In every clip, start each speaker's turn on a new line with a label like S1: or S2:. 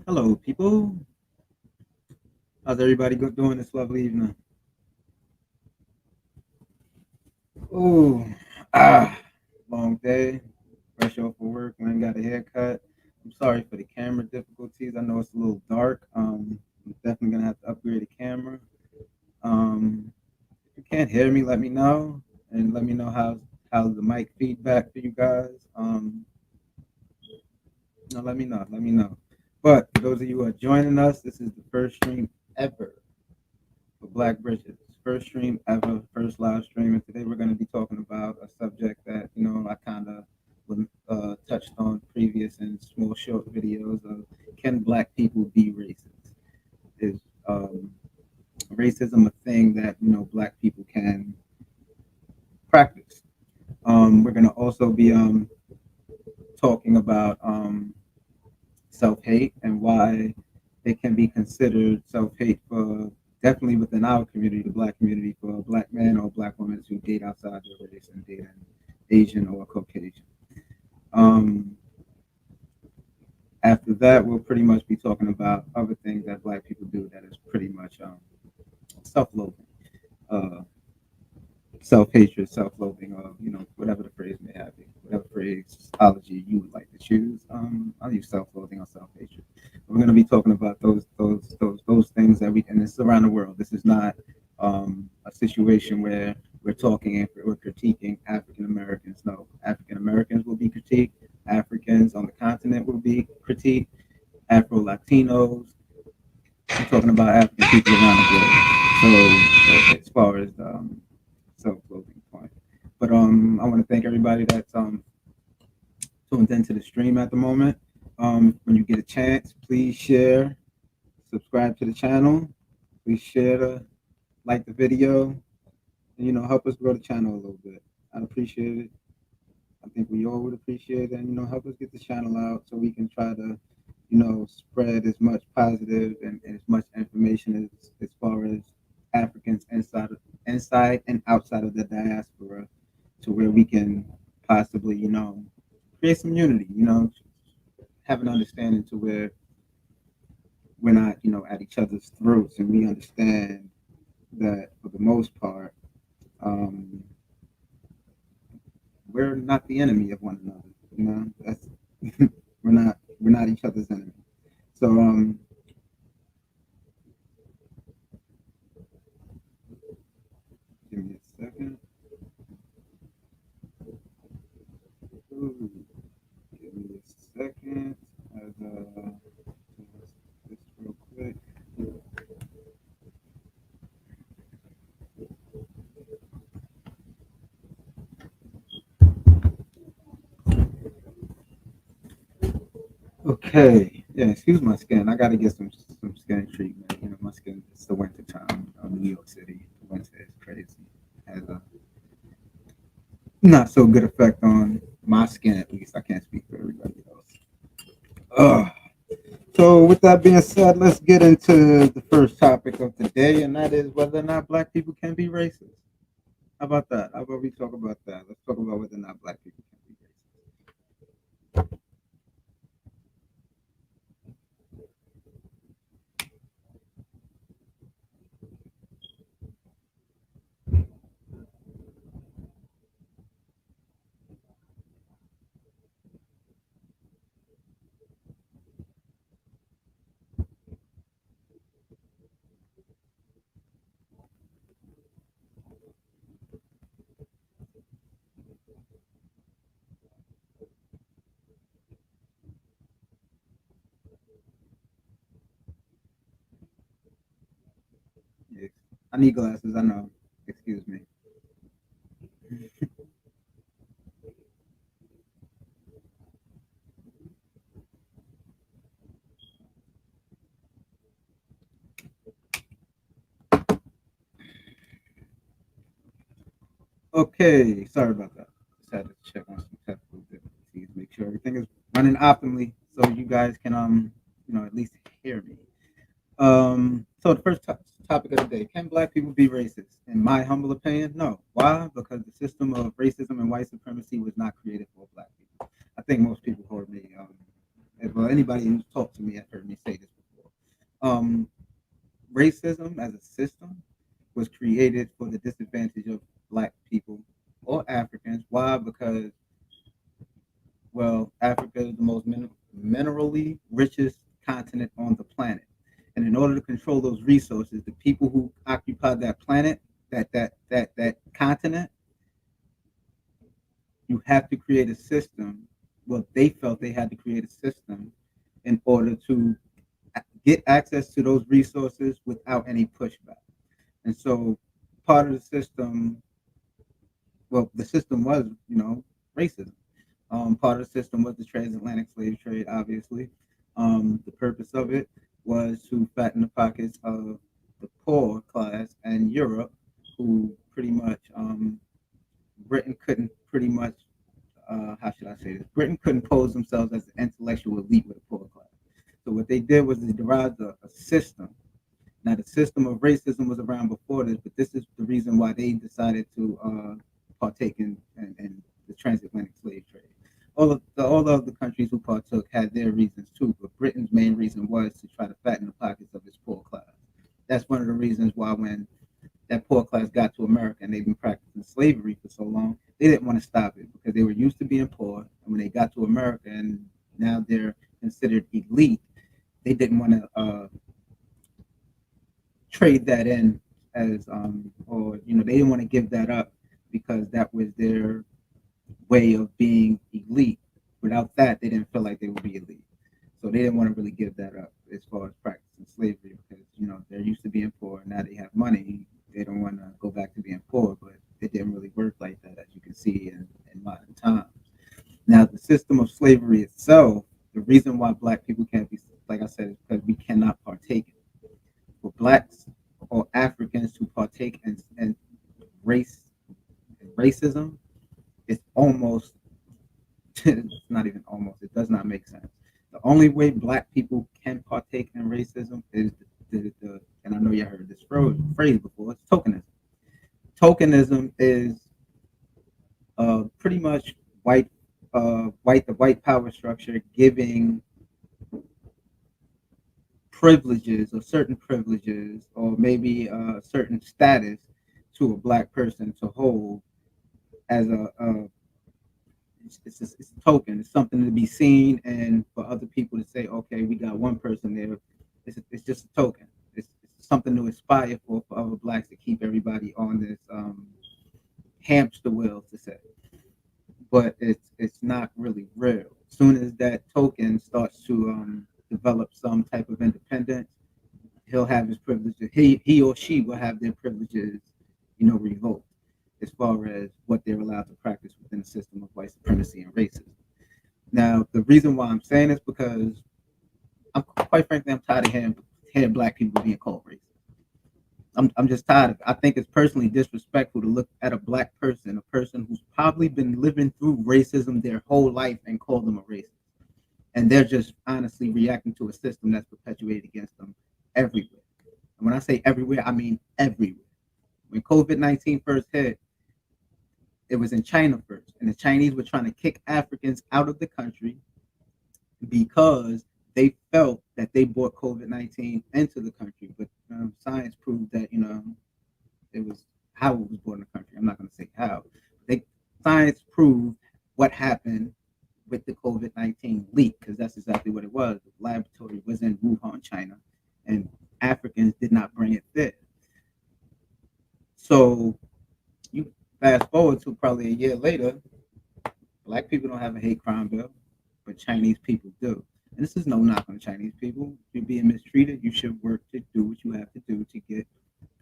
S1: Hello, people. How's everybody doing this lovely evening? Oh, ah, long day. Fresh off of work. Went and got a haircut. I'm sorry for the camera difficulties. I know it's a little dark. I'm definitely gonna have to upgrade the camera. If you can't hear me, let me know, and let me know how the mic feedback for you guys. No, let me know. Let me know. But for those of you who are joining us, this is the first stream ever for Black Bridges. First stream ever, first live stream. And today we're going to be talking about a subject that, I kind of touched on previous and small short videos of can Black people be racist? Is um, racism a thing that, Black people can practice? We're going to also be talking about self-hate and why it can be considered self-hate for definitely within our community, the black community, for a black man or a black woman to date outside their race and date an Asian or Caucasian. Um, After that, we'll pretty much be talking about other things that black people do that is pretty much self-loathing, uh, self-hatred, self-loathing, or whatever the phrase may have be, whatever phraseology you would like to choose. I'll use self-loathing or self-hatred. We're going to be talking about those things that we, and this is around the world. This is not a situation where we're talking and we're critiquing African Americans. No, African Americans will be critiqued. Africans on the continent will be critiqued. Afro Latinos. I'm talking about African people around the globe. So as far as self-loathing point. But I want to thank everybody that's tuned into the stream at the moment. When you get a chance, please share, subscribe to the channel. Please share like the video, and help us grow the channel a little bit. I'd appreciate it. I think we all would appreciate it, and help us get the channel out so we can try to, spread as much positive and as much information as far as Africans inside and outside of the diaspora, to where we can possibly, create some unity. Have an understanding to where we're not, at each other's throats, and we understand that for the most part, um, we're not the enemy of one another. That's we're not each other's enemy. So give me a second. Ooh, give me a second. As this real quick. Okay. Yeah, excuse my skin. I got to get some skin treatment. My skin. It's the winter time. New York City. The winter is crazy. Has a not so good effect on my skin, at least. I can't speak for everybody else. Ugh. So, with that being said, let's get into the first topic of the day, and that is whether or not black people can be racist. How about that? How about we talk about that? Let's talk about whether or not black people can be racist? Yes. I need glasses. I know. Excuse me. Okay. Sorry about that. Just had to check on some technical difficulties, make sure everything is running optimally, so you guys can at least hear me. So the first topic of the day: can black people be racist? In my humble opinion, no. Why? Because the system of racism and white supremacy was not created for black people. I think most people heard me. well, anybody who's talked to me has heard me say this before. Um, Racism as a system was created for the disadvantage of black people or Africans. Why? Because, well, Africa is the most minerally richest continent on the planet. And in order to control those resources, the people who occupy that planet, that continent, you have to create a system. Well, they felt they had to create a system in order to get access to those resources without any pushback. And so part of the system, well, the system was, racism. Part of the system was the transatlantic slave trade, obviously. The purpose of it was to fatten the pockets of the poor class and Europe, who pretty much, Britain couldn't pretty much, how should I say this? Britain couldn't pose themselves as an intellectual elite with a poor class. So what they did was they derived a system. Now, the system of racism was around before this, but this is the reason why they decided to partake in the transatlantic slave trade. All the other countries who partook had their reasons too, but Britain's main reason was to try to fatten the pockets of its poor class. That's one of the reasons why when that poor class got to America and they've been practicing slavery for so long, they didn't want to stop it because they were used to being poor. And when they got to America and now they're considered elite, they didn't want to trade that in as, or, they didn't want to give that up because that was their way of being elite. Without that, they didn't feel like they would be elite. So they didn't want to really give that up as far as practicing slavery because, they're used to being poor and now they have money. They don't want to go back to being poor, but it didn't really work like that, as you can see in modern times. Now, the system of slavery itself, the reason why black people can't be, like I said, is because we cannot partake in it. For blacks or Africans to partake in racism, it's almost, it's not even almost, it does not make sense. The only way black people can partake in racism is the and I know you heard this phrase before, it's tokenism. Tokenism is pretty much the white power structure giving privileges or certain privileges or maybe a certain status to a black person to hold as it's a token. It's something to be seen, and for other people to say, okay, we got one person there. It's just a token. It's something to aspire for other blacks to keep everybody on this hamster wheel, to say. But it's not really real. As soon as that token starts to develop some type of independence, he'll have his privileges. He or she will have their privileges, revoked as far as what they're allowed to practice within the system of white supremacy and racism. Now, the reason why I'm saying this because quite frankly, I'm tired of hearing black people being called racist. I'm just tired of it. I think it's personally disrespectful to look at a black person, a person who's probably been living through racism their whole life, and call them a racist. And they're just honestly reacting to a system that's perpetuated against them everywhere. And when I say everywhere, I mean everywhere. When COVID-19 first hit, it was in China first, and the Chinese were trying to kick Africans out of the country because they felt that they brought COVID-19 into the country. But science proved that, it was how it was brought in the country. I'm not going to say how. Science proved what happened with the COVID-19 leak, because that's exactly what it was. The laboratory was in Wuhan, China, and Africans did not bring it there. So you fast forward to probably a year later, black people don't have a hate crime bill, but Chinese people do. And this is no knock on Chinese people. If you're being mistreated, you should work to do what you have to do to get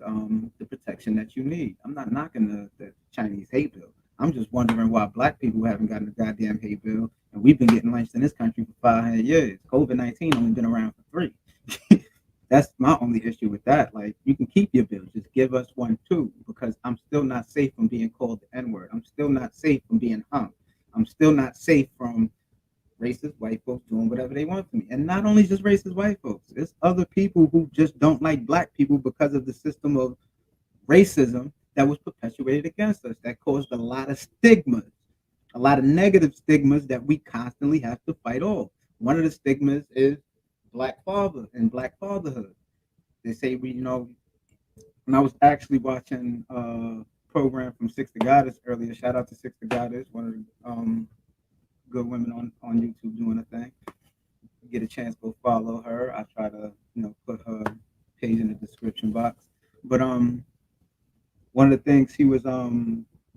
S1: the protection that you need. I'm not knocking the Chinese hate bill. I'm just wondering why black people haven't gotten a goddamn hate bill, and we've been getting lynched in this country for 500 years. COVID-19 only been around for 3. That's my only issue with that. Like, you can keep your bill, just give us one too, because I'm still not safe from being called the N-word. I'm still not safe from being hung. I'm still not safe from racist white folks doing whatever they want to me. And not only just racist white folks, there's other people who just don't like black people because of the system of racism that was perpetuated against us, that caused a lot of stigmas, a lot of negative stigmas that we constantly have to fight off. One of the stigmas is black father and black fatherhood. They say we, when I was actually watching a program from Six the Goddess earlier, shout out to Six the Goddess, one of the good women on YouTube doing a thing. Get a chance, go follow her. I try to, put her page in the description box. But one of the things he was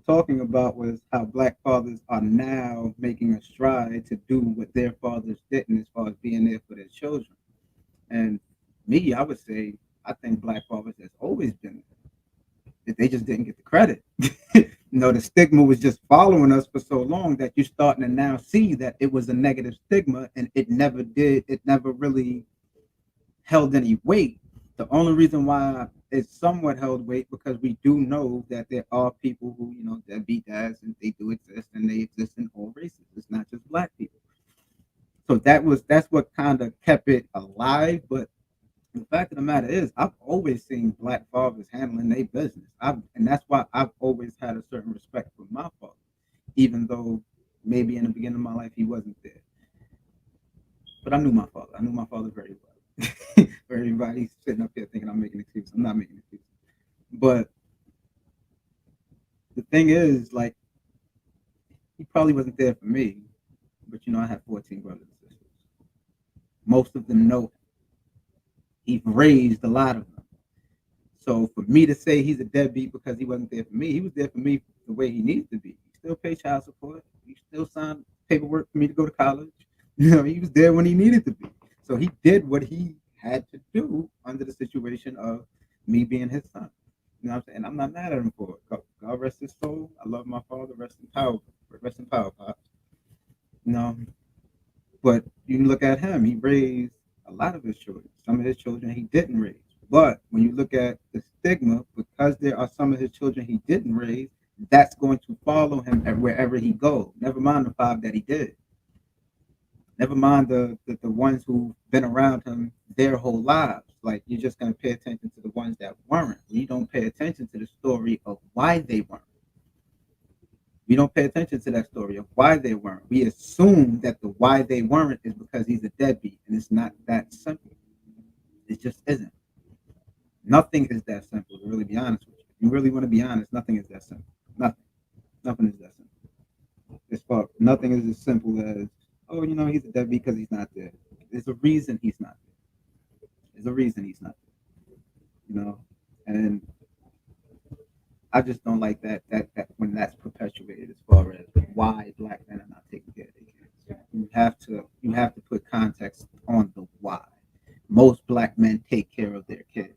S1: talking about was how black fathers are now making a stride to do what their fathers didn't as far as being there for their children. And me, I would say I think black fathers has always been that they just didn't get the credit. The stigma was just following us for so long that you're starting to now see that it was a negative stigma and it never really held any weight. The only reason why it's somewhat held weight because we do know that there are people who, that beat dads and they do exist and they exist in all races. It's not just black people. So that's what kind of kept it alive. But the fact of the matter is, I've always seen black fathers handling their business. And that's why I've always had a certain respect for my father, even though maybe in the beginning of my life he wasn't there. But I knew my father. I knew my father very well. For everybody sitting up here thinking I'm making excuses, I'm not making excuses. But the thing is, like, he probably wasn't there for me. But I have 14 brothers and sisters. Most of them know him. He raised a lot of them. So for me to say he's a deadbeat because he wasn't there for me, he was there for me the way he needs to be. He still paid child support. He still signed paperwork for me to go to college. He was there when he needed to be. So he did what he had to do under the situation of me being his son. You know what I'm saying? I'm not mad at him for it. God rest his soul. I love my father. Rest in power. Rest in power, Pops. But you can look at him. He raised a lot of his children. Some of his children he didn't raise. But when you look at the stigma, because there are some of his children he didn't raise, that's going to follow him wherever he goes. Never mind the 5 that he did. Never mind the ones who've been around him their whole lives. Like, you're just going to pay attention to the ones that weren't. You don't pay attention to the story of why they weren't. We don't pay attention to that story of why they weren't. We assume that the why they weren't is because he's a deadbeat, and it's not that simple. It just isn't. Nothing is that simple, to really be honest with you. If you really want to be honest, nothing is that simple. Nothing. Nothing is that simple. As far nothing is as simple as, oh, he's a deadbeat because he's not there. There's a reason he's not there. There's a reason he's not there. And I just don't like that when that's perpetuated as far as why black men are not taking care of their kids. You have to put context on the why. Most black men take care of their kids.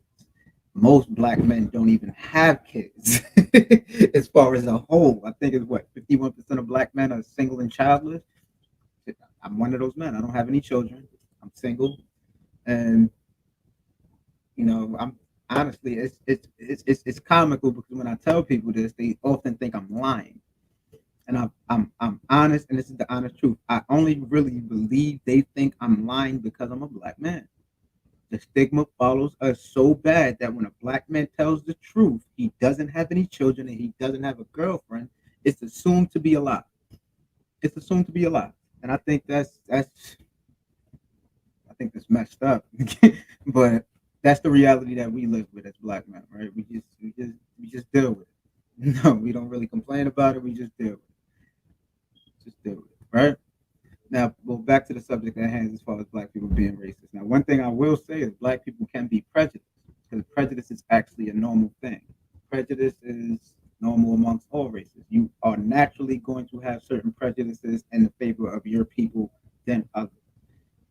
S1: Most black men don't even have kids. As far as a whole, I think it's 51% of black men are single and childless. I'm one of those men. I don't have any children. I'm single, and I'm honestly, it's comical because when I tell people this, they often think I'm lying, and I'm honest, and this is the honest truth. I only really believe they think I'm lying because I'm a black man. The stigma follows us so bad that when a black man tells the truth, he doesn't have any children and he doesn't have a girlfriend, it's assumed to be a lie. It's assumed to be a lie, and I think that's messed up. But that's the reality that we live with as black men, right? We just deal with it. No, we don't really complain about it. We just deal with it. Just deal with it, right? Now, well, back to the subject at hand as far as black people being racist. Now, one thing I will say is black people can be prejudiced because prejudice is actually a normal thing. Prejudice is normal amongst all races. You are naturally going to have certain prejudices in the favor of your people than others.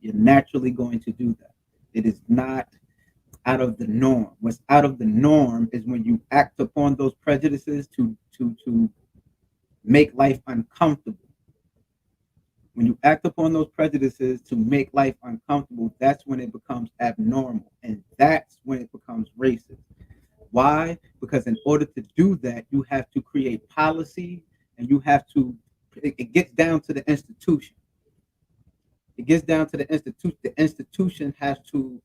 S1: You're naturally going to do that. It is not out of the norm. What's out of the norm is when you act upon those prejudices to make life uncomfortable. When you act upon those prejudices to make life uncomfortable, that's when it becomes abnormal, and that's when it becomes racist. Why? Because in order to do that, you have to create policy, and you have to. It gets down to the institution. It gets down to the institution. The institution has to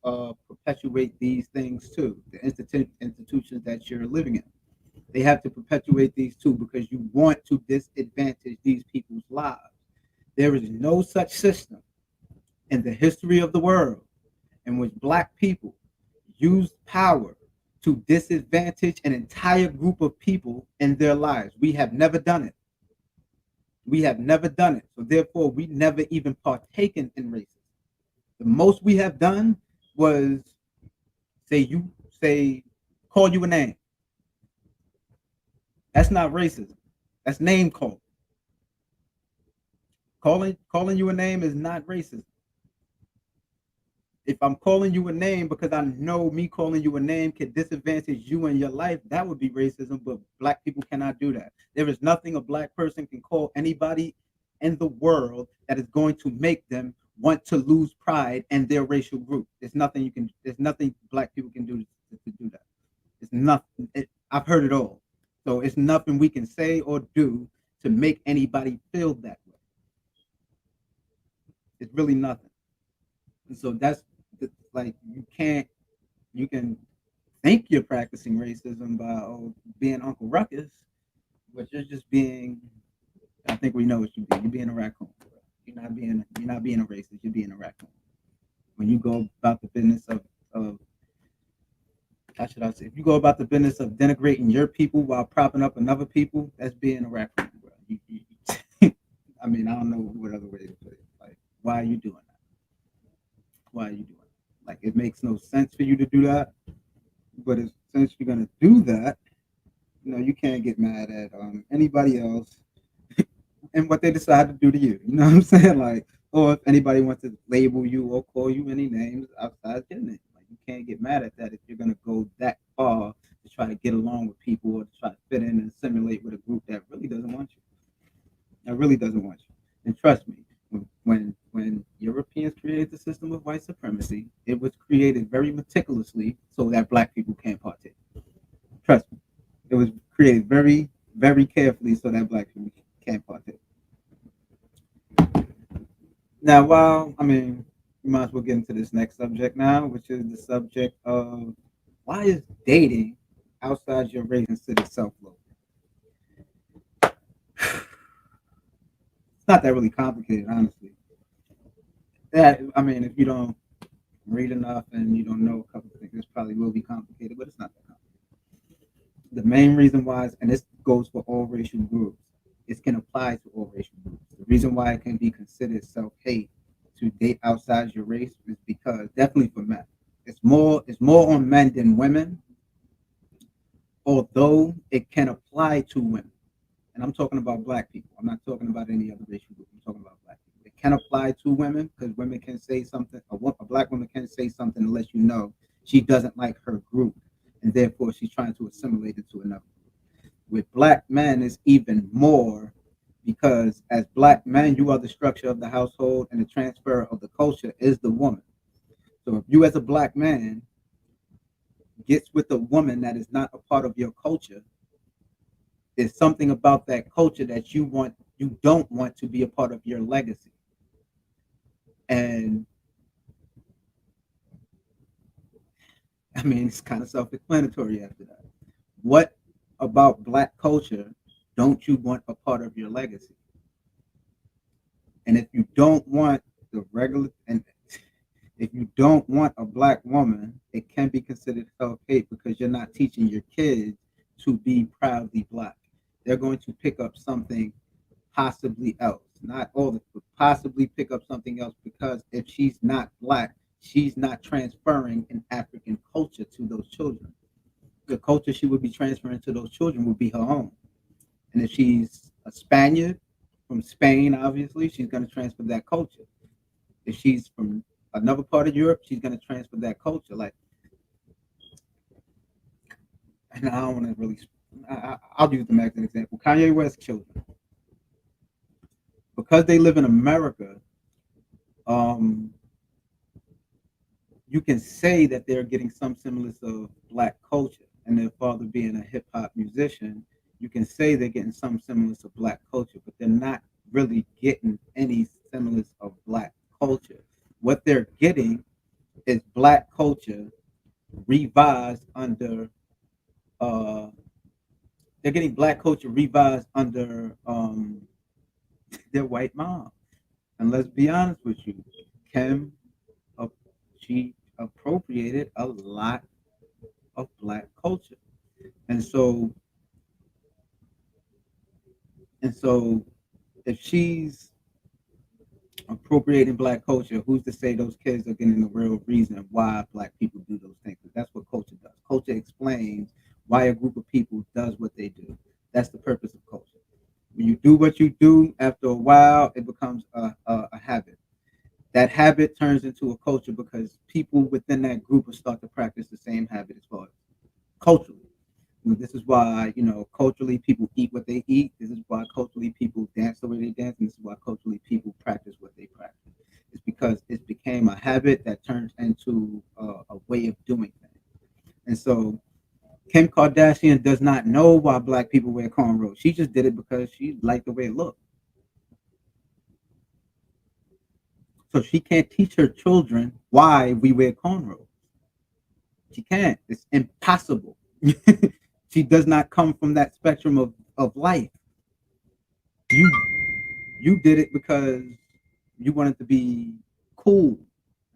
S1: perpetuate these things too. The institutions that you're living in, they have to perpetuate these too because you want to disadvantage these people's lives. There is no such system in the history of the world in which black people used power to disadvantage an entire group of people in their lives. We have never done it. We have never done it. So therefore, we never even partaken in racism. The most we have done was say call you a name. That's not racism. That's name calling. Calling you a name is not racism. If I'm calling you a name because I know me calling you a name can disadvantage you in your life, that would be racism. But black people cannot do that. There is nothing a black person can call anybody in the world that is going to make them want to lose pride in their racial group. There's nothing you can. There's nothing black people can do to do that. It's nothing. I've heard it all. So it's nothing we can say or do to make anybody feel that way. It's really nothing. And so that's like you can think you're practicing racism by being Uncle Ruckus, but you're just being. I think we know what you're being. You're being a raccoon. You're not being a racist. You're being a raccoon. When you go about the business of how should I say? If you go about the business of denigrating your people while propping up another people, that's being a raccoon, bro. I mean, I don't know what other way to put it. Like, why are you doing that? Why are you doing it? Like, it makes no sense for you to do that. But since you're gonna do that, you can't get mad at anybody else and what they decide to do to you. You know what I'm saying? Like, or if anybody wants to label you or call you any names outside your name, like you can't get mad at that if you're gonna go that far to try to get along with people or to try to fit in and assimilate with a group that really doesn't want you. That really doesn't want you. And trust me, when Europeans created the system of white supremacy, it was created very meticulously so that black people can't partake. Trust me, it was created very, very carefully so that black people can't partake. Now, we might as well get into this next subject now, which is the subject of why is dating outside your race considered self-love? It's not that really complicated, honestly. If you don't read enough and you don't know a couple of things, this probably will be complicated, but it's not that complicated. The main reason why, and this goes for all racial groups, it can apply to all racial groups. The reason why it can be considered self-hate to date outside your race is because definitely for men, it's more on men than women, although it can apply to women. And I'm talking about black people. I'm not talking about any other racial group. I'm talking about black people. It can apply to women because women can say something. A black woman can say something to let you know she doesn't like her group, and therefore she's trying to assimilate it to another group. With black men, it's even more because as black men, you are the structure of the household, and the transfer of the culture is the woman. So if you, as a black man, gets with a woman that is not a part of your culture, there's something about that culture that you don't want to be a part of your legacy. And it's kind of self-explanatory after that. What about black culture don't you want a part of your legacy? And if you don't want the regular and if you don't want a black woman, it can be considered self-hate because you're not teaching your kids to be proudly black. They're going to pick up something possibly else, not all of it, but possibly pick up something else because if she's not black, she's not transferring an African culture to those children. The culture she would be transferring to those children would be her own. And if she's a Spaniard from Spain, obviously, she's going to transfer that culture. If she's from another part of Europe, she's going to transfer that culture. Like, and I don't want to really, I'll use them as an example. Kanye West children, because they live in America, um, you can say that they're getting some semblance of black culture, and their father being a hip hop musician, you can say they're getting some semblance of black culture, but they're not really getting any semblance of black culture. What they're getting is black culture revised under uh they're getting black culture revised under their white mom. And let's be honest with you, Kim, uh, she appropriated a lot of black culture, and so and so if she's appropriating black culture, who's to say those kids are getting the real reason why black people do those things? That's what culture does. Culture explains why a group of people does what they do. That's the purpose of culture. When you do what you do, after a while, it becomes a habit. That habit turns into a culture because people within that group will start to practice the same habit as far as culturally. This is why, culturally people eat what they eat. This is why culturally people dance the way they dance. And this is why culturally people practice what they practice. It's because it became a habit that turns into a way of doing things. And so Kim Kardashian does not know why black people wear cornrows. She just did it because she liked the way it looked. So she can't teach her children why we wear cornrows. She can't. It's impossible. She does not come from that spectrum of life. You you did it because you wanted to be cool.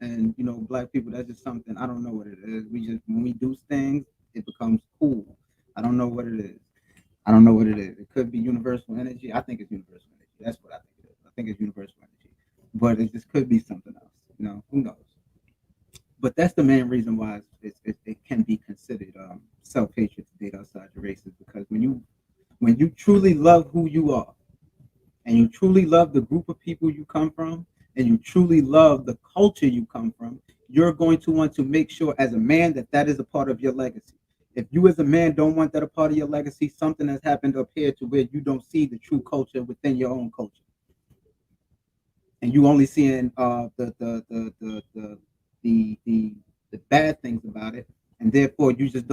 S1: And black people, that's just something, I don't know what it is. We just, when we do things, it becomes cool. I don't know what it is. I don't know what it is. It could be universal energy. I think it's universal energy. That's what I think it is. I think it's universal energy. But it just could be something else. Who knows? But that's the main reason why it can be considered self-hatred to date outside your races, because when you truly love who you are, and you truly love the group of people you come from, and you truly love the culture you come from, you're going to want to make sure as a man that that is a part of your legacy. If you as a man don't want that a part of your legacy, something has happened up here to where you don't see the true culture within your own culture, and you only seeing the bad things about it, and therefore you just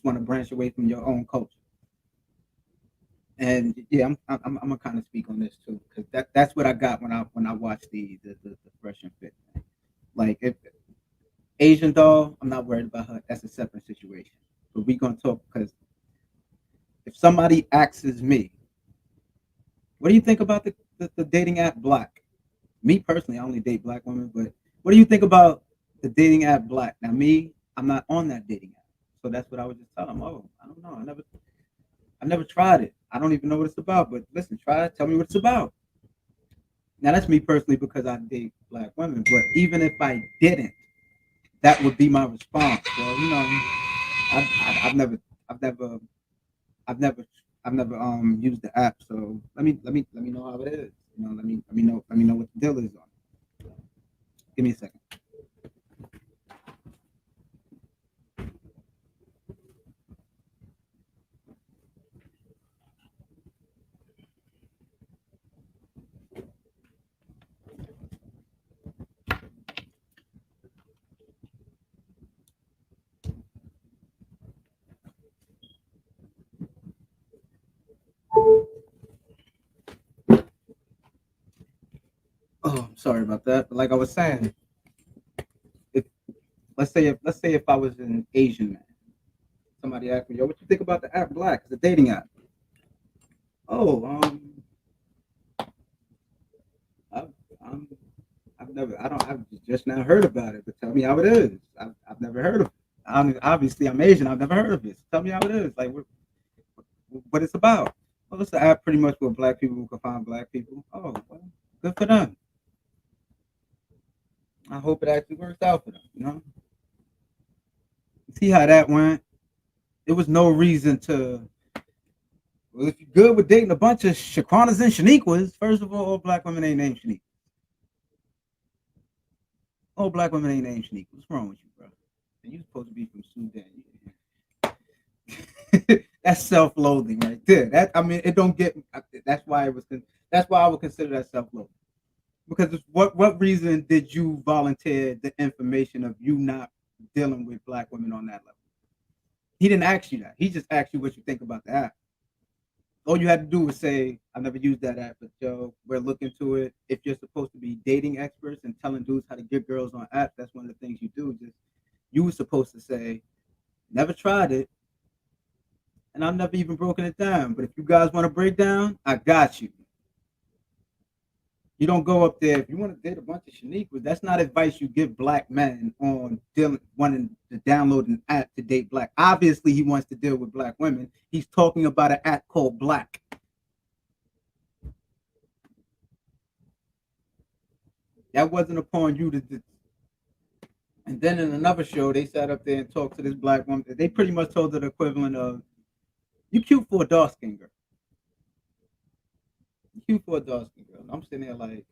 S1: want to branch away from your own culture. And yeah, I'm gonna kind of speak on this too, because that's what I got when I watched the Fresh and Fit thing. Like, if Asian doll, I'm not worried about her. That's a separate situation. But we gonna talk, because if somebody asks me, what do you think about the dating app Black? Me personally, I only date black women, but what do you think about the dating app Black? Now, me, I'm not on that dating app, so that's what I would just tell them. Oh, I don't know. I never tried it. I don't even know what it's about. But listen, try it. Tell me what it's about. Now, that's me personally, because I date black women. But even if I didn't, that would be my response. Well, I've never, I've never, I've never, I've never used the app. So let me know how it is. Let me know what the deal is on it. Give me a second. Oh, I'm sorry about that. But like I was saying, if let's say if I was an Asian man, somebody asked me, "Yo, what you think about the app Black? It's a dating app." Oh, I've, I'm, I've just now heard about it, but tell me how it is. I've never heard of it. Obviously, I'm Asian. I've never heard of it. So tell me how it is. Like, what it's about. Well, it's an app pretty much where black people can find black people. Oh, well, good for them. I hope it actually works out for them. See how that went? There was no reason to. Well, if you're good with dating a bunch of Shaquanas and Shaniquas, first of all black women ain't named Shaniqua. All black women ain't named Shaniqua. What's wrong with you, bro? And you supposed to be from Sudan. That's self-loathing right there. That, I mean, it don't get. That's why it was. That's why I would consider that self-loathing. Because what reason did you volunteer the information of you not dealing with black women on that level? He didn't ask you that. He just asked you what you think about the app. All you had to do was say, "I've never used that app, but yo, we're looking to it." If you're supposed to be dating experts and telling dudes how to get girls on apps, that's one of the things you do. Just you were supposed to say, "Never tried it, and I've never even broken it down. But if you guys want to break down, I got you." You don't go up there if you want to date a bunch of Shaniquas. That's not advice you give black men on wanting to download an app to date black. Obviously, he wants to deal with black women. He's talking about an app called Black. That wasn't upon you to. And then in another show, they sat up there and talked to this black woman. They pretty much told her the equivalent of, "You cute for a dark skin girl. You cute for a dark skin girl." And I'm sitting there like,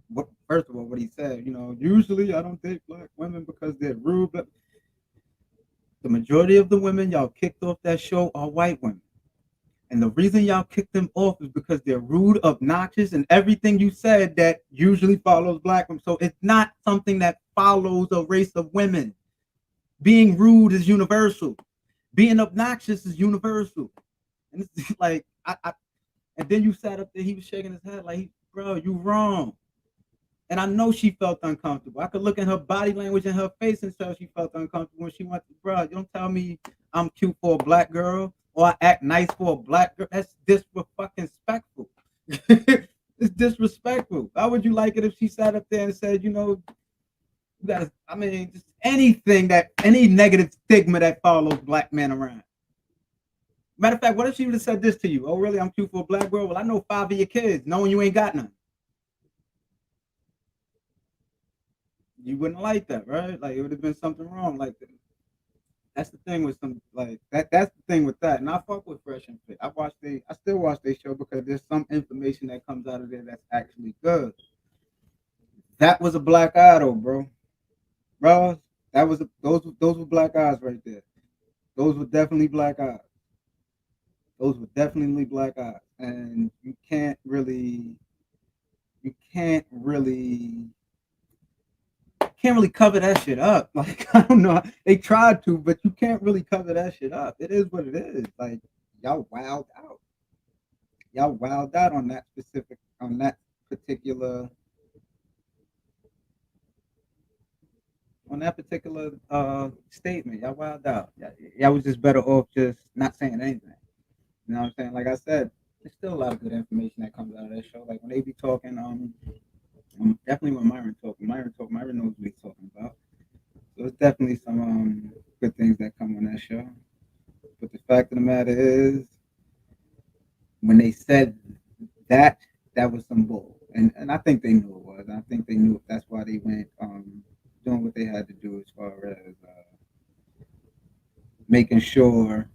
S1: what? First of all, what he said, usually I don't date black women because they're rude, but the majority of the women y'all kicked off that show are white women. And the reason y'all kicked them off is because they're rude, obnoxious, and everything you said that usually follows black women. So it's not something that follows a race of women. Being rude is universal. Being obnoxious is universal. And it's like, and then you sat up there, he was shaking his head like, bro, you wrong. And I know she felt uncomfortable. I could look at her body language and her face and tell she felt uncomfortable when she went to, bro, you don't tell me I'm cute for a black girl or I act nice for a black girl. That's disrespectful. It's disrespectful. How would you like it if she sat up there and said, you gotta, I mean, just any negative stigma that follows black men around. Matter of fact, what if she would have said this to you? Oh, really? I'm cute for a black girl? Well, I know 5 of your kids, knowing you ain't got none. You wouldn't like that, right? Like it would have been something wrong. Like that's the thing with some like that. That's the thing with that. And I fuck with Fresh and Fit. I still watch their show because there's some information that comes out of there that's actually good. That was a black idol, bro. Those were black eyes right there. Those were definitely black eyes. Those were definitely black eyes, and you can't really cover that shit up. Like I don't know, they tried to, but you can't really cover that shit up. It is what it is. Like y'all wild out. Y'all wild out on that particular statement. Y'all wild out. Y'all was just better off just not saying anything. You know what I'm saying? Like I said, there's still a lot of good information that comes out of that show. Like when they be talking, definitely when Myron knows what he's talking about. So it's definitely some good things that come on that show. But the fact of the matter is, when they said that, that was some bull, and I think they knew it was. I think they knew that's why they went doing what they had to do as far as making sure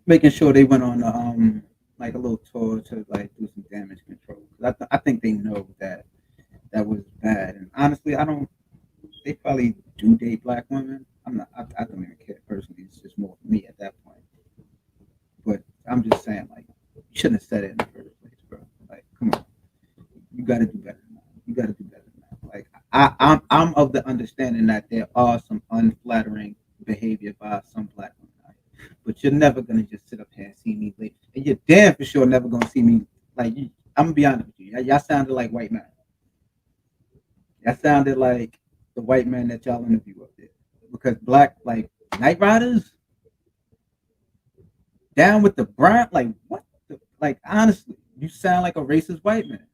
S1: making sure they went on like a little tour to like do some damage control. I think they know that that was bad, and honestly, I don't. They probably do date black women. I'm not. I don't even care personally. It's just more for me at that point. But I'm just saying, like, you shouldn't have said it in the first place, bro. Like, come on, you got to do better than that. You got to do better than that. Like, I'm of the understanding that there are some unflattering behavior by some black women, right? But you're never gonna just sit up here and see me late, and you're damn for sure never gonna see me like. I'm gonna be honest with you. Y'all sounded like white men. That sounded like the white man that y'all interview up there. Because black, like Night Riders, down with the brown, like what? Like honestly, you sound like a racist white man.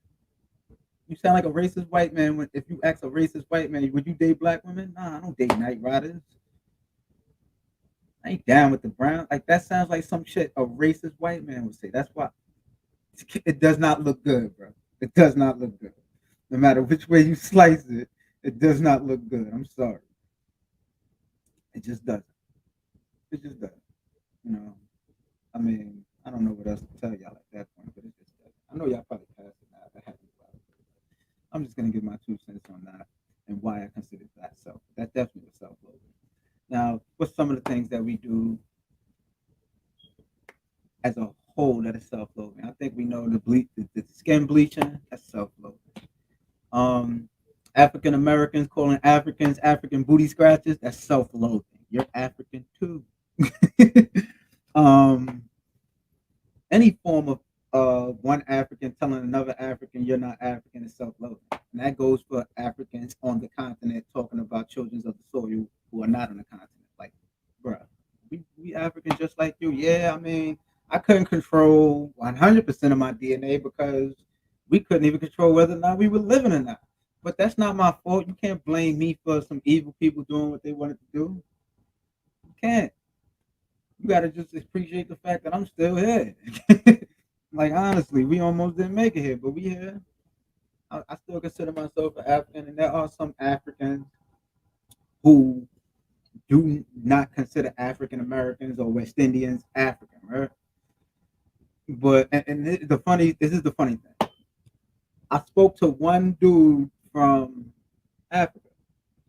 S1: You sound like a racist white man. If you ask a racist white man, would you date black women? Nah, I don't date Night Riders. I ain't down with the brown. Like that sounds like some shit a racist white man would say. That's why it does not look good, bro. It does not look good. No matter which way you slice it, it does not look good. I'm sorry. It just doesn't. It just doesn't. You know. I mean, I don't know what else to tell y'all at that point, but it just doesn't. I know y'all probably passed it now. I'm just gonna give my 2 cents on that and why I consider that self. That definitely was self-loathing. Now, what's some of the things that we do as a whole that is self-loathing? I think we know the skin bleaching. That's self-loathing. Um, African Americans calling Africans African booty scratches. That's self-loathing. You're African too. um, any form of one African telling another African you're not African is self-loathing, and that goes for Africans on the continent talking about children of the soil who are not on the continent. Like, bruh, we Africans just like you. Yeah, I mean, I couldn't control 100% of my DNA because we couldn't even control whether or not we were living or not. But that's not my fault. You can't blame me for some evil people doing what they wanted to do. You can't. You got to just appreciate the fact that I'm still here. Like, honestly, we almost didn't make it here, but we here. I still consider myself an African, and there are some Africans who do not consider African Americans or West Indians African, right? But this is the funny thing. I spoke to one dude from Africa,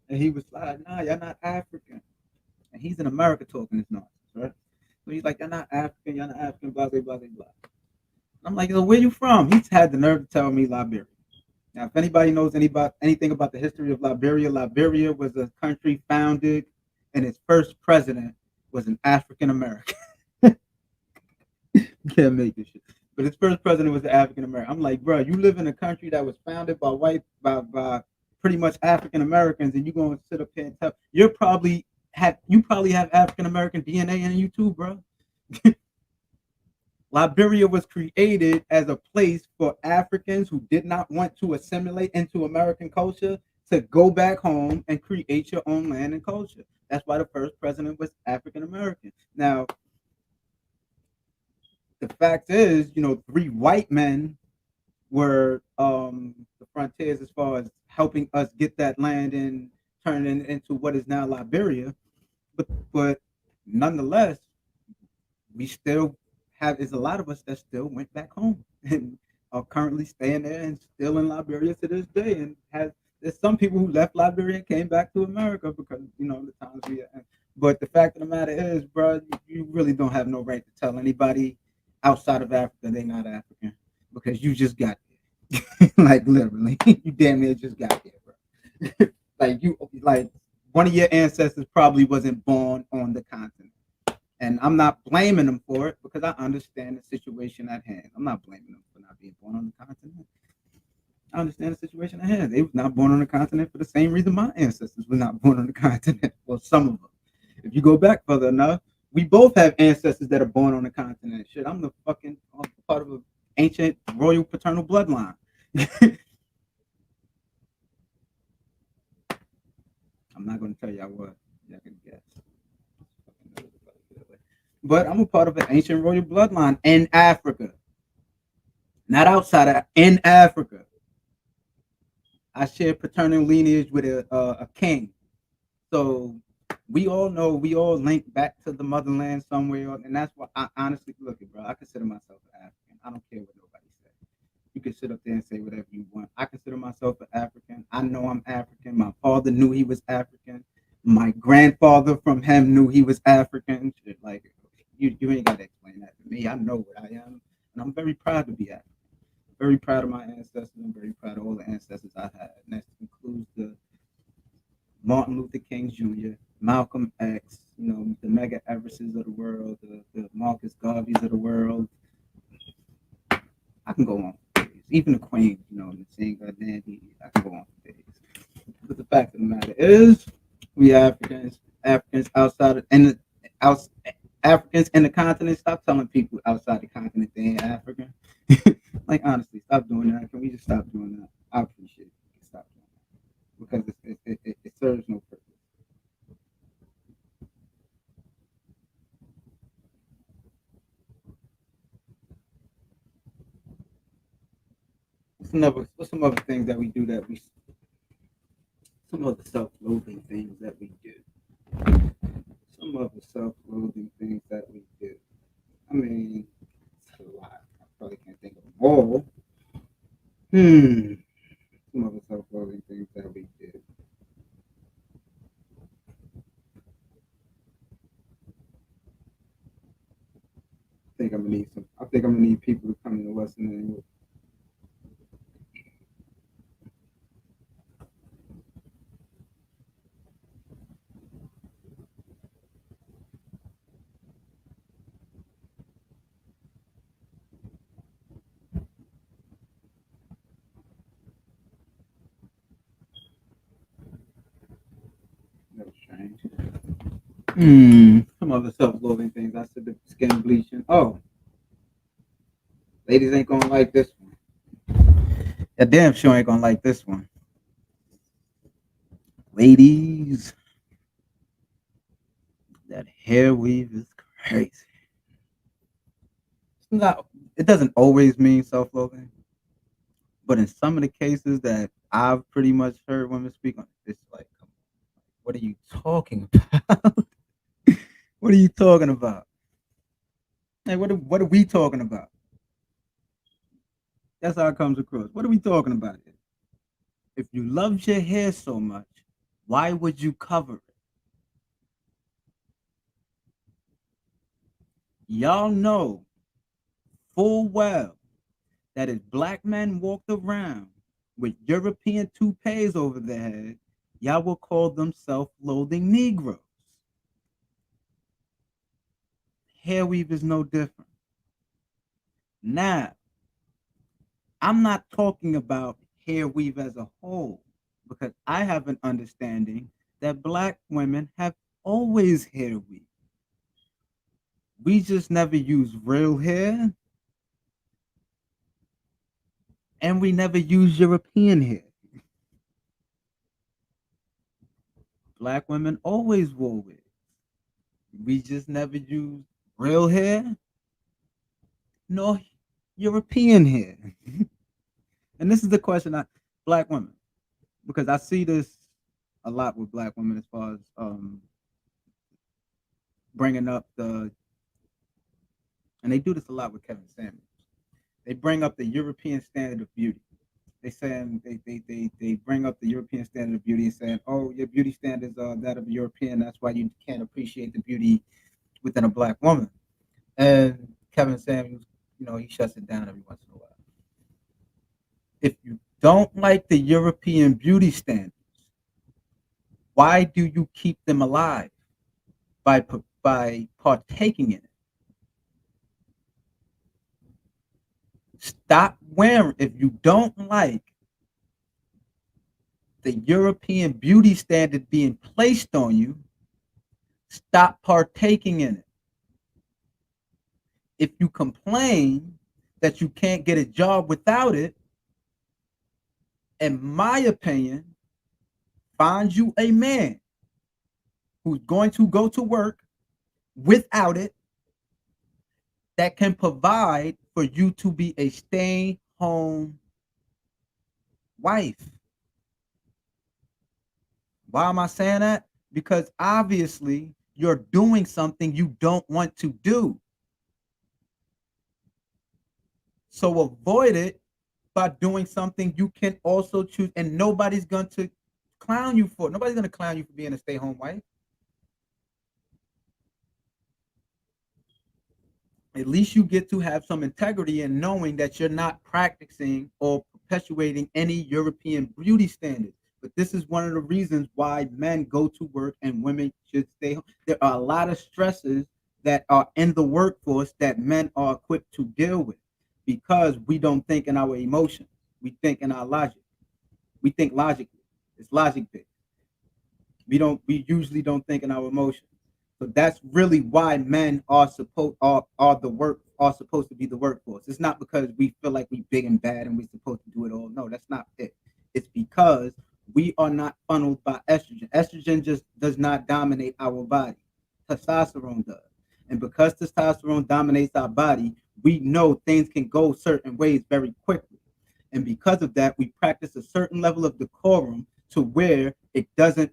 S1: and he was like, "Nah, you're not African," and he's in America talking this nonsense, right? So he's like, you're not African, blah blah blah blah." I'm like, "Yo, where you from?" He's had the nerve to tell me Liberia. Now, if anybody knows anything about the history of Liberia, Liberia was a country founded, and its first president was an African American. You can't make this shit. But its first president was an African American. I'm like, bro, you live in a country that was founded by pretty much African Americans, and you're gonna sit up here and tell you probably have African American DNA in you too, bro. Liberia was created as a place for Africans who did not want to assimilate into American culture to go back home and create your own land and culture. That's why the first president was African American. Now, the fact is, three white men were the frontiers as far as helping us get that land and turn it into what is now Liberia. But nonetheless, we still there's a lot of us that still went back home and are currently staying there and still in Liberia to this day. And there's some people who left Liberia and came back to America because the times we are in. But the fact of the matter is, bro, you really don't have no right to tell anybody outside of Africa they're not African because you just got there. Like literally, you damn near just got there, bro. like one of your ancestors probably wasn't born on the continent. And I'm not blaming them for it because I understand the situation at hand. I'm not blaming them for not being born on the continent. I understand the situation at hand. They was not born on the continent for the same reason my ancestors were not born on the continent. Well, some of them. If you go back further enough, we both have ancestors that are born on the continent. Shit, I'm part of an ancient royal paternal bloodline. I'm not going to tell y'all what. Y'all can guess. But I'm a part of an ancient royal bloodline in Africa. Not outside of in Africa. I share paternal lineage with a king. So we all know we all link back to the motherland somewhere, and that's why I honestly look at bro. I consider myself an African. I don't care what nobody says. You can sit up there and say whatever you want. I consider myself an African. I know I'm African. My father knew he was African. My grandfather from him knew he was African. Shit, like you ain't got to explain that to me. I know what I am, and I'm very proud to be African. Very proud of my ancestors. I'm very proud of all the ancestors I had. And that includes the Martin Luther King Jr., Malcolm X, the Mega Everests of the world, the Marcus Garveys of the world. I can go on for days. Even the Queen, the singer Dandy, I can go on for days. But the fact of the matter is, we Africans outside of, and out, Africans in the continent, stop telling people outside the continent they ain't African. Like, honestly, stop doing that. Can we just stop doing that? I appreciate it. Stop doing that. Because it serves no purpose. What's some other things that we do some other self-loathing things that we do. Some other self-loathing things that we do. I mean, it's a lot. I probably can't think of them all. Some other self-loathing things that we do. I think I'm gonna need people to come to listen and that was strange. Some other self-loathing things. I said the skin bleaching. Oh, Ladies ain't gonna like this one. Yeah, damn sure ain't gonna like this one. Ladies, that hair weave is crazy. It's not. It doesn't always mean self-loathing, but in some of the cases that I've pretty much heard women speak on, it's like, come on, what are you talking about? What are you talking about? Like, what are we talking about? That's how it comes across. What are we talking about here? If you loved your hair so much, why would you cover it? Y'all know full well that if black men walked around with European toupees over their head, y'all will call them self-loathing Negroes. Hair weave is no different. Now, I'm not talking about hair weave as a whole because I have an understanding that black women have always hair weave. We just never use real hair and we never use European hair. Black women always wore wigs. We just never used real hair nor European hair. And this is the question I black women, because I see this a lot with black women as far as bringing up the, and they do this a lot with Kevin Samuels. They bring up the European standard of beauty. They saying they bring up the European standard of beauty and saying, oh, your beauty standards are that of a European. That's why you can't appreciate the beauty within a black woman. And Kevin Samuels, he shuts it down every once in a while. If you don't like the European beauty standards, why do you keep them alive by partaking in it? Stop wearing. If you don't like the European beauty standard being placed on you, stop partaking in it. If you complain that you can't get a job without it, in my opinion, find you a man who's going to go to work without it that can provide for you to be a stay-home wife. Why am I saying that? Because obviously you're doing something you don't want to do. So avoid it by doing something you can also choose, and nobody's going to clown you for it. Nobody's going to clown you for being a stay-home wife. At least you get to have some integrity in knowing that you're not practicing or perpetuating any European beauty standards. But this is one of the reasons why men go to work and women should stay home. There are a lot of stresses that are in the workforce that men are equipped to deal with because we don't think in our emotions. We think in our logic. We think logically. It's logic based. We usually don't think in our emotions. So that's really why men are supposed to be the workforce. It's not because we feel like we big and bad and we're supposed to do it all. No, that's not it. It's because we are not funneled by estrogen. Estrogen just does not dominate our body. Testosterone does. And because testosterone dominates our body, we know things can go certain ways very quickly. And because of that, we practice a certain level of decorum to where it doesn't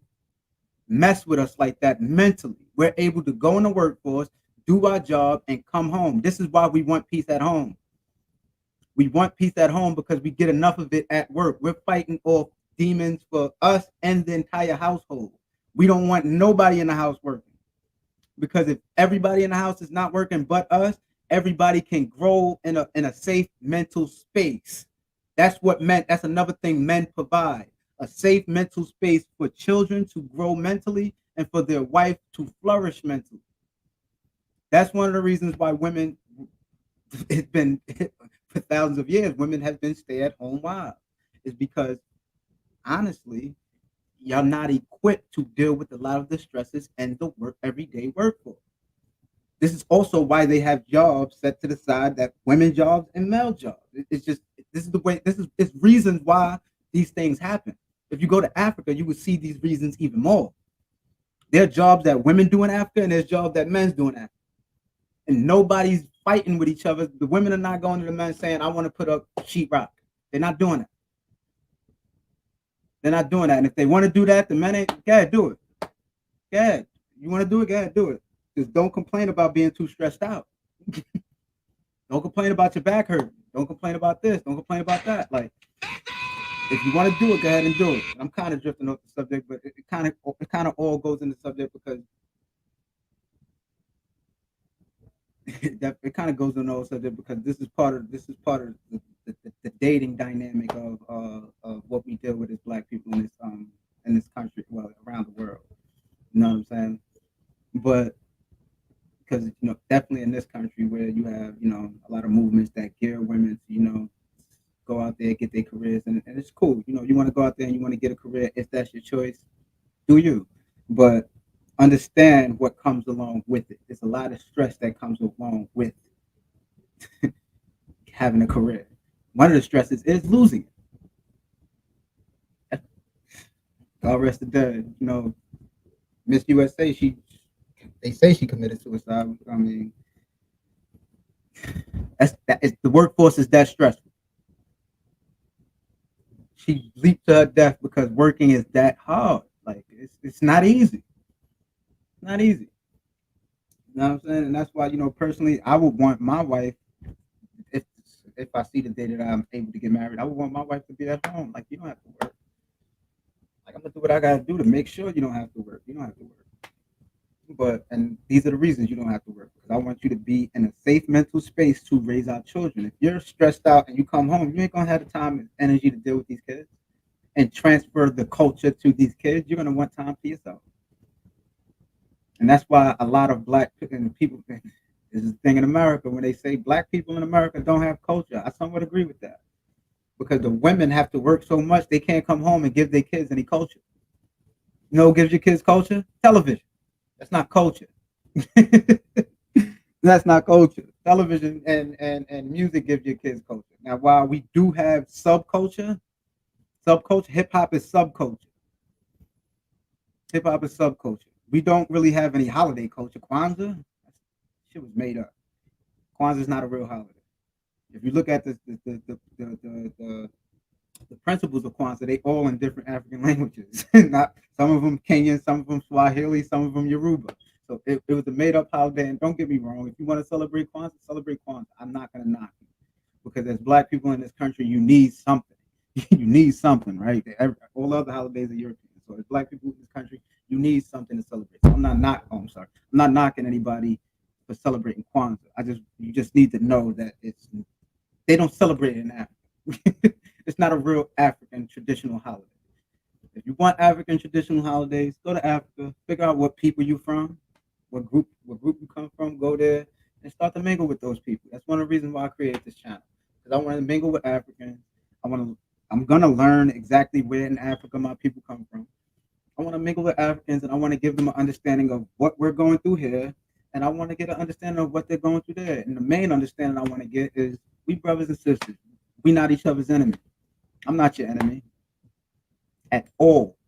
S1: mess with us like that mentally. We're able to go in the workforce, do our job, and come home. This is why we want peace at home. We want peace at home because we get enough of it at work. We're fighting off demons for us and the entire household. We don't want nobody in the house working because if everybody in the house is not working but us, everybody can grow in a safe mental space. That's another thing men provide, a safe mental space for children to grow mentally and for their wife to flourish mentally. That's one of the reasons why women, it's been for thousands of years, women have been stay-at-home wives. Is because honestly, y'all not equipped to deal with a lot of the stresses and the everyday workforce. This is also why they have jobs set to the side, that women jobs and male jobs. It's just, this is the way, this is, it's reasons why these things happen. If you go to Africa, you would see these reasons even more. There are jobs that women do in Africa, and there's jobs that men's do in Africa. And nobody's fighting with each other. The women are not going to the men saying, I want to put up sheetrock. They're not doing it. They're not doing that. And if they want to do that, the men ain't, go ahead, do it. Go ahead. You want to do it? Go ahead, do it. Just don't complain about being too stressed out. Don't complain about your back hurting. Don't complain about this. Don't complain about that. Like, if you want to do it, go ahead and do it. I'm kind of drifting off the subject, but it kind of all goes in the subject because it kind of goes in the whole subject because this is part of the dating dynamic of what we deal with as Black people in this country, well, around the world. You know what I'm saying? But because definitely in this country where you have a lot of movements that gear women to go out there, get their careers, and it's cool. You want to go out there and you want to get a career. If that's your choice, do you? But understand what comes along with it. There's a lot of stress that comes along with having a career. One of the stresses is losing it. God rest the dead. Miss USA, they say she committed suicide. I mean, the workforce is that stressful. She leaped to her death because working is that hard. Like it's not easy. Not easy. You know what I'm saying? And that's why, personally, I would want my wife, if if I see the day that I'm able to get married, I would want my wife to be at home. Like, you don't have to work. Like, I'm gonna do what I gotta do to make sure you don't have to work. You don't have to work. And these are the reasons you don't have to work. Because I want you to be in a safe mental space to raise our children. If you're stressed out and you come home, you ain't gonna have the time and energy to deal with these kids and transfer the culture to these kids. You're gonna want time for yourself. And that's why a lot of Black people, this is the thing in America, when they say Black people in America don't have culture, I somewhat agree with that. Because the women have to work so much, they can't come home and give their kids any culture. What gives your kids culture? Television. That's not culture. That's not culture. Television and music gives your kids culture. Now, while we do have subculture, hip hop is subculture. Hip hop is subculture. We don't really have any holiday culture. Kwanzaa, shit was made up. Kwanzaa is not a real holiday. If you look at the principles of Kwanzaa, they all in different African languages. Not some of them Kenyan, some of them Swahili, some of them Yoruba. So it was a made up holiday. And don't get me wrong, if you want to celebrate Kwanzaa, celebrate Kwanzaa. I'm not gonna knock you because as Black people in this country, you need something. You need something, right? All other holidays are European. So as Black people in this country, you need something to celebrate. So I'm sorry. I'm not knocking anybody for celebrating Kwanzaa. You just need to know that they don't celebrate it in Africa. It's not a real African traditional holiday. If you want African traditional holidays, go to Africa, figure out what people you from, what group you come from, go there and start to mingle with those people. That's one of the reasons why I created this channel. Because I want to mingle with Africans. I'm gonna learn exactly where in Africa my people come from. I want to mingle with Africans and I want to give them an understanding of what we're going through here. And I want to get an understanding of what they're going through there. And the main understanding I want to get is we brothers and sisters. We not each other's enemy. I'm not your enemy. At all.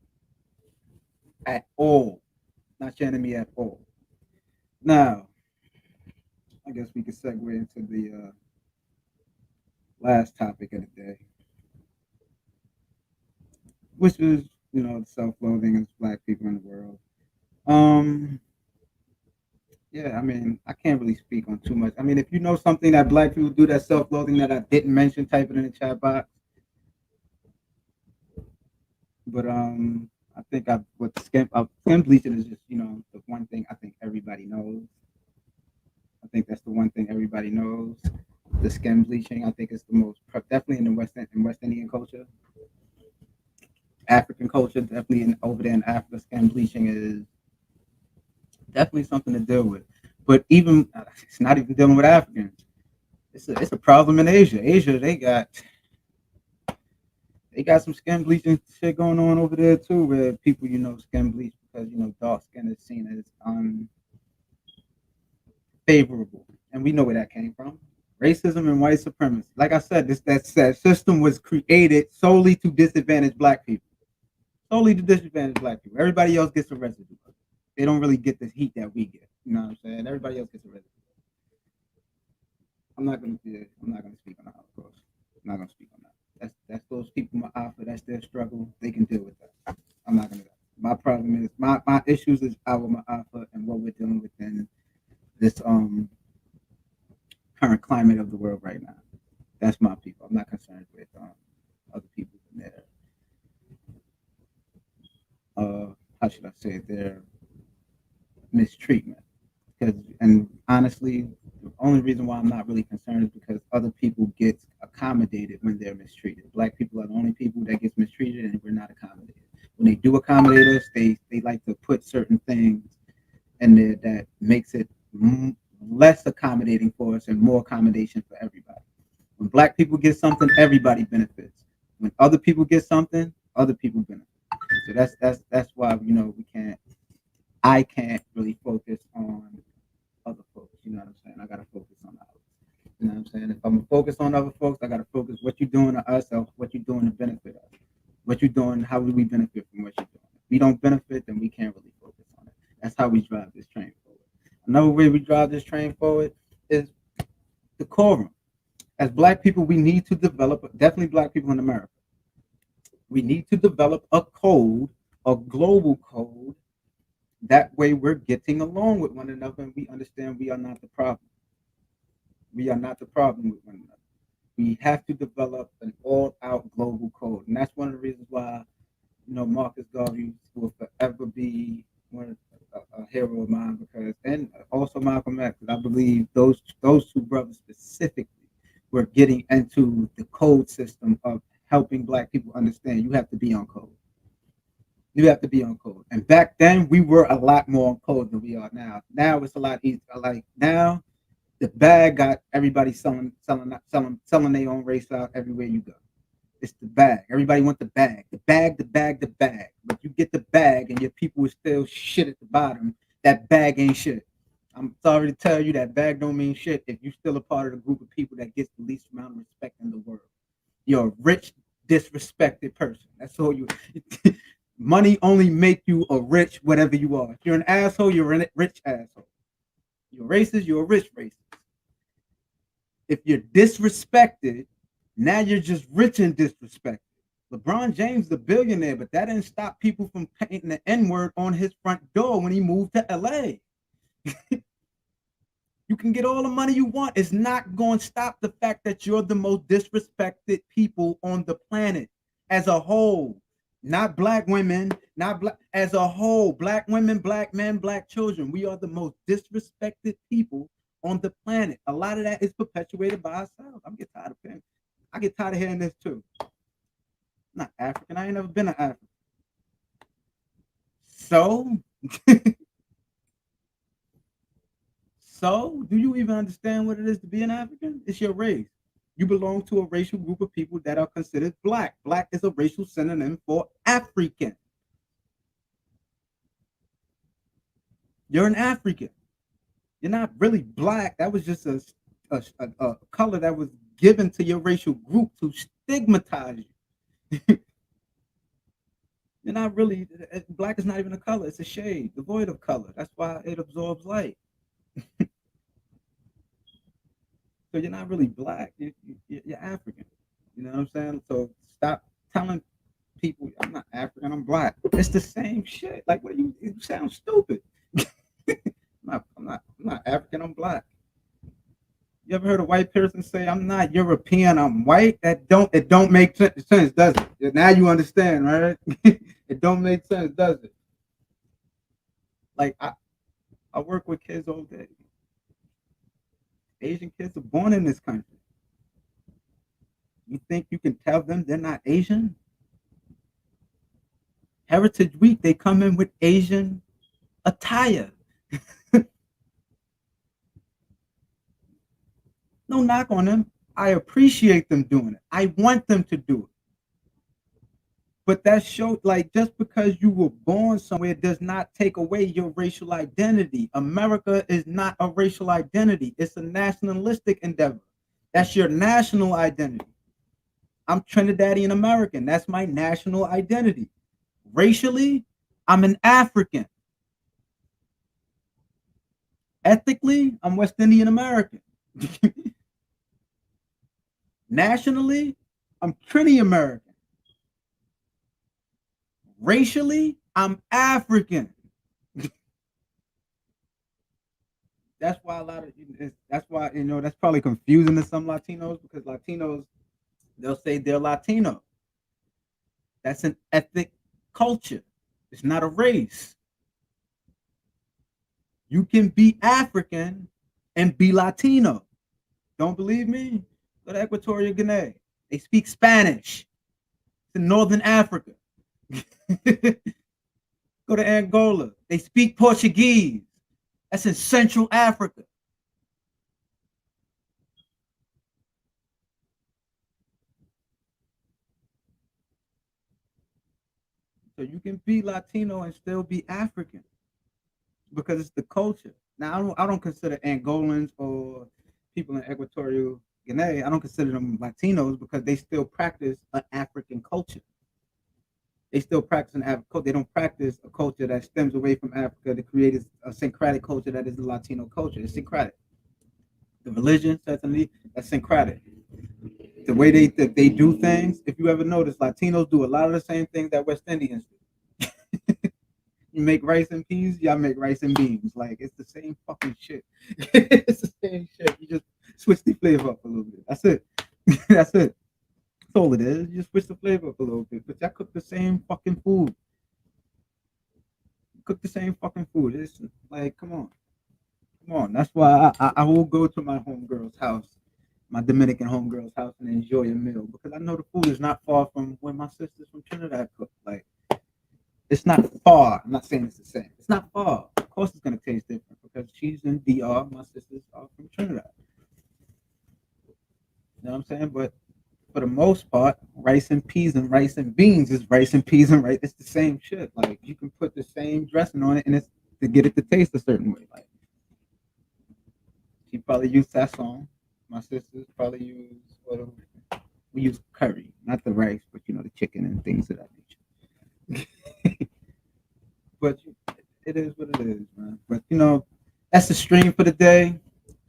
S1: At all. Not your enemy at all. Now, I guess we could segue into the last topic of the day, which is, the self-loathing of Black people in the world. Um, yeah, I mean, I can't really speak on too much. I mean, if you know something that Black people do that's self-loathing that I didn't mention, type it in the chat box. But I think skin bleaching is just the one thing I think everybody knows. I think that's the one thing everybody knows. The skin bleaching, I think, is the most definitely in the West Indian culture, African culture, definitely over there in Africa. Skin bleaching is definitely something to deal with. But even it's not even dealing with Africans. It's a problem in Asia. Asia, they got some skin bleaching shit going on over there too, where people, skin bleach because dark skin is seen as favorable, and we know where that came from. Racism and white supremacy. Like I said, that system was created solely to disadvantage black people. Solely to disadvantage black people. Everybody else gets a residue. They don't really get the heat that we get. You know what I'm saying? Everybody else gets a residue. I'm not gonna speak on the Holocaust. I'm not gonna speak on that. That's those people, my alpha, that's their struggle. They can deal with that. I'm not gonna. My problem is my issues is our my alpha and what we're dealing with in this current climate of the world right now. That's my people. I'm not concerned with other people in their how should I say it, their mistreatment. Because and honestly, the only reason why I'm not really concerned is because other people get accommodated when they're mistreated. Black people are the only people that gets mistreated, and we're not accommodated. When they do accommodate us, they like to put certain things in there that makes it less accommodating for us and more accommodation for everybody. When black people get something, everybody benefits. When other people get something, other people benefit. So that's why we can't. I can't really focus on other folks. You know what I'm saying? I gotta focus on others. You know what I'm saying? If I'm gonna focus on other folks, I gotta focus what you're doing to us or what you're doing to benefit us. What you're doing, how do we benefit from what you're doing? If we don't benefit, then we can't really focus on it. That's how we drive this train forward. Another way we drive this train forward is decorum. As black people, we need to develop, definitely black people in America, we need to develop a code, a global code. That way we're getting along with one another and we understand we are not the problem. We are not the problem with one another. We have to develop an all-out global code. And that's one of the reasons why, Marcus Garvey will forever be a hero of mine because, and also Malcolm X, because I believe those two brothers specifically were getting into the code system of helping black people understand you have to be on code. You have to be on code. And back then we were a lot more on code than we are now. Now it's a lot easier. Like now the bag got everybody selling their own race out everywhere you go. It's the bag. Everybody want the bag. The bag, the bag, the bag. But you get the bag and your people is still shit at the bottom. That bag ain't shit. I'm sorry to tell you that bag don't mean shit if you're still a part of the group of people that gets the least amount of respect in the world. You're a rich, disrespected person. That's all you. Money only make you a rich whatever you are. If you're an asshole, you're a rich asshole. You're racist, you're a rich racist. If you're disrespected, now you're just rich and disrespected. LeBron James is a billionaire, but that didn't stop people from painting the N-word on his front door when he moved to LA. You can get all the money you want. It's not going to stop the fact that you're the most disrespected people on the planet as a whole. Not black women, not black as a whole. Black women, black men, black children. We are the most disrespected people on the planet. A lot of that is perpetuated by ourselves. I'm getting tired of it. I get tired of hearing this too. I'm not African. I ain't never been an African. So, so do you even understand what it is to be an African? It's your race. You belong to a racial group of people that are considered black. Black is a racial synonym for African. You're an African. You're not really black. That was just a color that was given to your racial group to stigmatize you. You're not really black is not even a color. It's a shade, devoid of color. That's why it absorbs light. So you're not really black. You're African. You know what I'm saying? So stop telling people I'm not African. I'm black. It's the same shit. Like what you sound stupid. I'm not African. I'm black. You ever heard a white person say I'm not European? I'm white. It don't make sense, does it? Now you understand, right? It don't make sense, does it? Like I work with kids all day. Asian kids are born in this country. You think you can tell them they're not Asian? Heritage Week, they come in with Asian attire. No knock on them. I appreciate them doing it. I want them to do it. But that show, like, just because you were born somewhere does not take away your racial identity. America is not a racial identity, it's a nationalistic endeavor. That's your national identity. I'm Trinidadian American. That's my national identity. Racially, I'm an African. Ethically, I'm West Indian American. Nationally, I'm Trini American. Racially, I'm African. That's why a lot of that's why that's probably confusing to some Latinos because Latinos they'll say they're Latino. That's an ethnic culture. It's not a race. You can be African and be Latino. Don't believe me? Go to Equatorial Guinea. They speak Spanish. It's in Northern Africa. Go to Angola. They speak Portuguese. That's in Central Africa. So you can be Latino and still be African because it's the culture. Now I don't consider Angolans or people in Equatorial Guinea. I don't consider them Latinos because they still practice an African culture. They still practice an African culture. They don't practice a culture that stems away from Africa to create a syncretic culture that is the Latino culture. It's syncretic. The religion, certainly, that's syncretic. The way they do things, if you ever notice, Latinos do a lot of the same things that West Indians do. You make rice and peas, y'all make rice and beans. Like it's the same fucking shit. It's the same shit. You just switch the flavor up a little bit. That's it. That's it. That's all it is. You just switch the flavor up a little bit. But y'all cook the same fucking food. Cook the same fucking food. It's like, come on. Come on. That's why I will go to my homegirl's house, my Dominican homegirl's house, and enjoy a meal because I know the food is not far from where my sisters from Trinidad cook. Like, it's not far. I'm not saying it's the same. It's not far. Of course, it's gonna taste different because she's in DR. My sisters are from Trinidad. You know what I'm saying? But for the most part, rice and peas and rice and beans is rice and peas and rice. It's the same shit. Like you can put the same dressing on it, and it's to get it to taste a certain way. Like she probably used sazon. My sisters probably use what we use curry, not the rice, but the chicken and things of that nature. But it is what it is, man. But that's the stream for the day.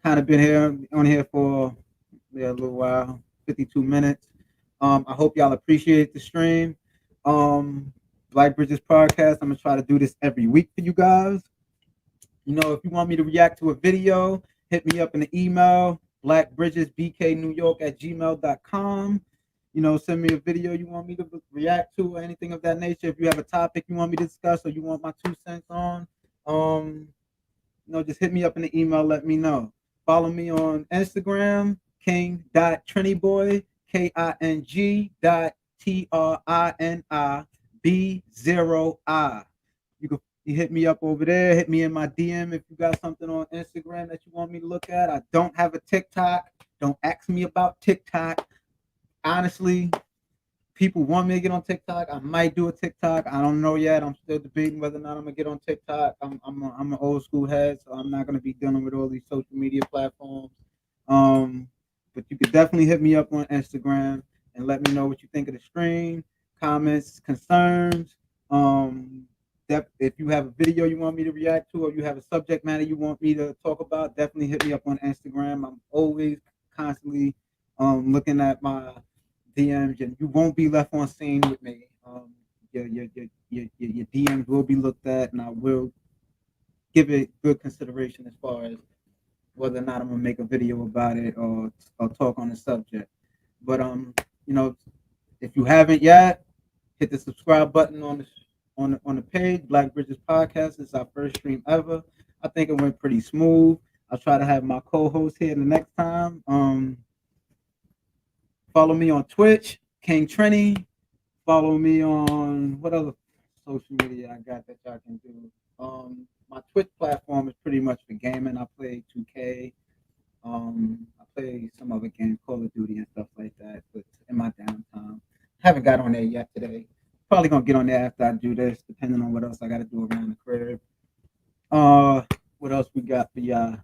S1: Kind of been here on here for a little while, 52 minutes. I hope y'all appreciate the stream. Black Bridges podcast. I'm gonna try to do this every week for you guys. If you want me to react to a video, hit me up in the email, blackbridgesbknewyork@gmail.com. Send me a video you want me to react to or anything of that nature. If you have a topic you want me to discuss or you want my 2 cents on, just hit me up in the email, let me know. Follow me on Instagram, king.triniboy, king.trinib0I. You hit me up over there. Hit me in my DM if you got something on Instagram that you want me to look at. I don't have a TikTok. Don't ask me about TikTok. Honestly, people want me to get on TikTok. I might do a TikTok. I don't know yet. I'm still debating whether or not I'm gonna get on TikTok. I'm an old school head, so I'm not gonna be dealing with all these social media platforms. But you could definitely hit me up on Instagram and let me know what you think of the stream, comments, concerns. If you have a video you want me to react to, or you have a subject matter you want me to talk about, definitely hit me up on Instagram. I'm always constantly looking at my DMs, and you won't be left on scene with me. Your DMs will be looked at, and I will give it good consideration as far as whether or not I'm gonna make a video about it or talk on the subject. But if you haven't yet, hit the subscribe button on the page. Black Bridges Podcast. It's our first stream ever. I think it went pretty smooth. I'll try to have my co-host here the next time. Follow me on Twitch, King Trini. Follow me on what other social media I got that y'all can do. My Twitch platform is pretty much for gaming. I play 2K. I play some other games, Call of Duty and stuff like that. But in my downtime, haven't got on there yet today. Probably gonna get on there after I do this, depending on what else I gotta do around the crib. What else we got for y'all?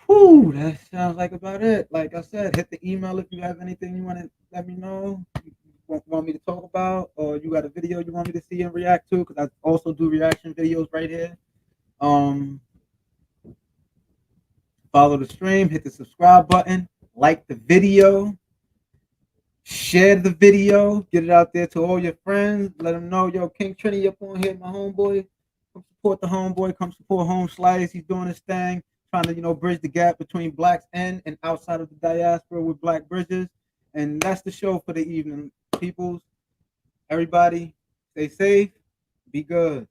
S1: Whew, that sounds like about it. Like I said, hit the email if you have anything you want to let me know. You want me to talk about, or you got a video you want me to see and react to? Because I also do reaction videos right here. Um, Follow the stream, hit the subscribe button, like the video, share the video, get it out there to all your friends. Let them know, yo, King Trini up on here, my homeboy. Come support the homeboy. Come support Home Slice. He's doing his thing, trying to bridge the gap between blacks in and outside of the diaspora with Black Bridges. And that's the show for the evening, peoples. Everybody, stay safe, be good.